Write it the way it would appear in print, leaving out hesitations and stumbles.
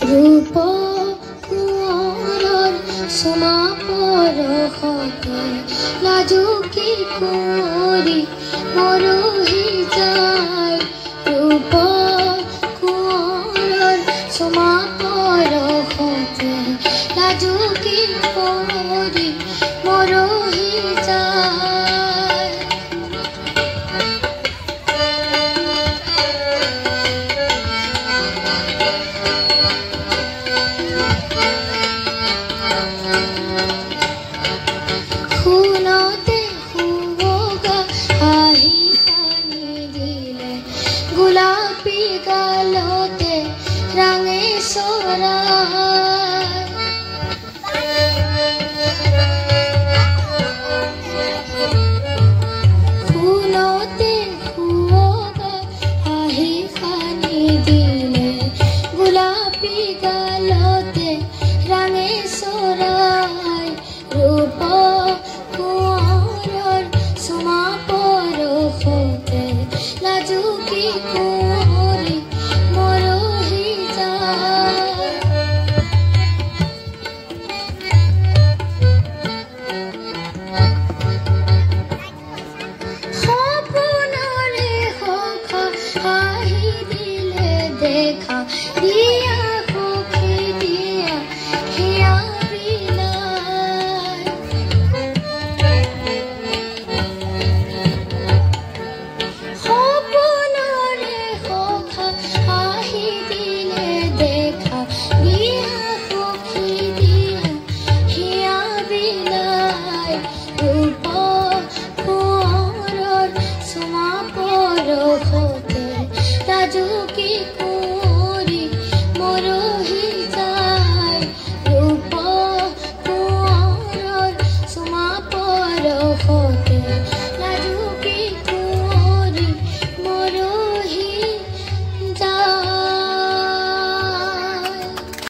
रूप कुंवर सोमा परखते लाजुकी कुंवरी मरुही जाय रूप कुंवर सोमा परखते लाजुकी कुंवरी मरुही जाय খুনতে হুবগা আহি পানি দিলে গোলাপী গালতে রাঙে চৰাই খুনতে হুবগা আহি পানি দিলে গোলাপী গালতে ৰাঙে চৰাই रूप कुंवर सोमा परखते लाजुकी कुंवरी मरुही जाय सपनरे सखा आहि दिले देखा दिया सखी दिया हिया लाजुकी कुंवरी मरुही जाय रूप कुंवर सोमा परखते